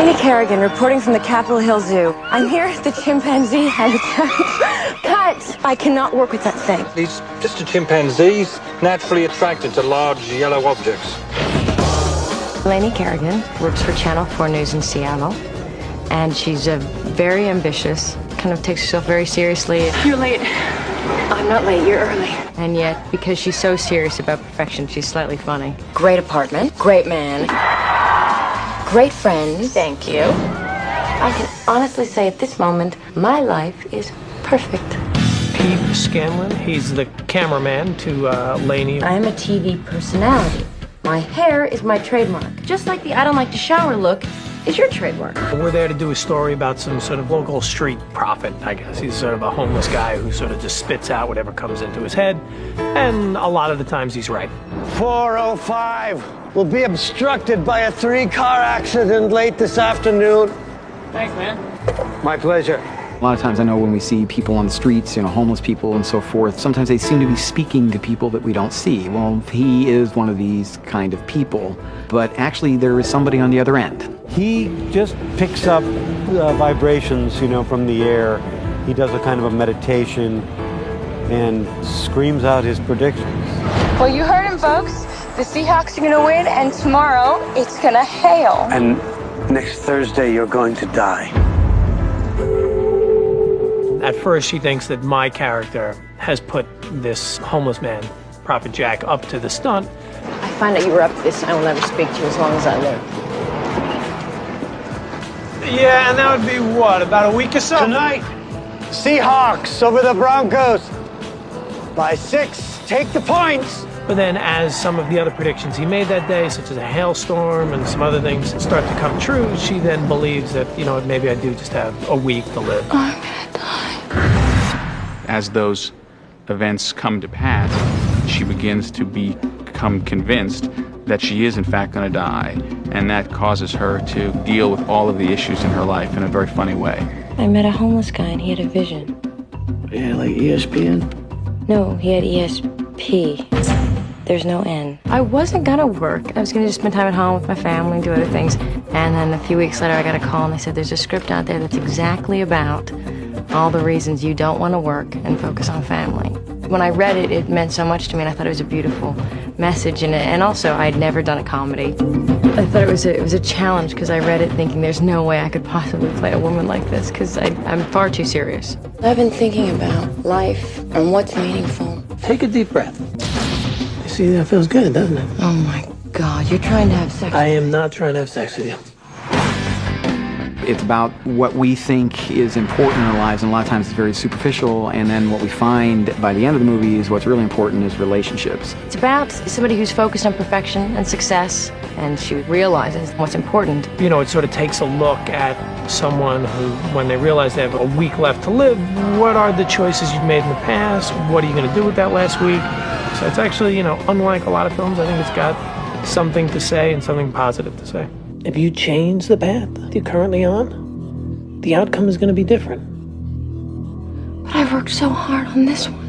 Lainey Kerrigan, reporting from the Capitol Hill Zoo. I'm here at the chimpanzee habitat. Cut! I cannot work with that thing. He's just a chimpanzee. He's naturally attracted to large yellow objects. Lainey Kerrigan works for Channel 4 News in Seattle, and she's very ambitious, kind of takes herself very seriously. You're late. I'm not late, you're early. And yet, because she's so serious about perfection, she's slightly funny. Great apartment, great man, great friends. Thank you. I can honestly say at this moment, my life is perfect. Pete Scanlon, he's the cameraman to Lainey. I'm a TV personality. My hair is my trademark. Just like the I don't like to shower look is your trademark. We're there to do a story about some sort of local street prophet, I guess. He's sort of a homeless guy who sort of just spits out whatever comes into his head, and a lot of the times he's right. 405 will be obstructed by a 3-car accident late this afternoon. Thanks, man. My pleasure. A lot of times I know when we see people on the streets, homeless people and so forth, sometimes they seem to be speaking to people that we don't see. Well, he is one of these kind of people, but actually there is somebody on the other end. He just picks up vibrations, from the air. He does a kind of a meditation and screams out his predictions. Well, you heard him, folks. The Seahawks are going to win, and tomorrow it's going to hail. And next Thursday you're going to die. At first, she thinks that my character has put this homeless man, Prophet Jack, up to the stunt. I find out you were up to this, and I will never speak to you as long as I live. Yeah, and that would be, what, about a week or so? Tonight, Seahawks over the Broncos. By 6, take the points. But then as some of the other predictions he made that day, such as a hailstorm and some other things, start to come true, she then believes that, maybe I do just have a week to live. I'm gonna die. As those events come to pass, she begins to become convinced that she is in fact going to die, and that causes her to deal with all of the issues in her life in a very funny way. I met a homeless guy and he had a vision. Yeah, like ESPN? No, he had ESP. There's no N. I wasn't gonna work. I was gonna just spend time at home with my family and do other things. And then a few weeks later, I got a call and they said, there's a script out there that's exactly about all the reasons you don't want to work and focus on family. When I read it, it meant so much to me, and I thought it was a beautiful message in it. And also, I'd never done a comedy. I thought it was a challenge because I read it thinking there's no way I could possibly play a woman like this because I'm far too serious. I've been thinking about life and what's meaningful. Take a deep breath. You see, that feels good, doesn't it? Oh my God, you're trying to have sex. I am not trying to have sex with you. It's about what we think is important in our lives, and a lot of times it's very superficial, and then what we find by the end of the movie is what's really important is relationships. It's about somebody who's focused on perfection and success, and she realizes what's important. It sort of takes a look at someone who, when they realize they have a week left to live, what are the choices you've made in the past? What are you going to do with that last week? So it's actually, unlike a lot of films, I think it's got something to say and something positive to say. If you change the path that you're currently on, the outcome is going to be different. But I've worked so hard on this one.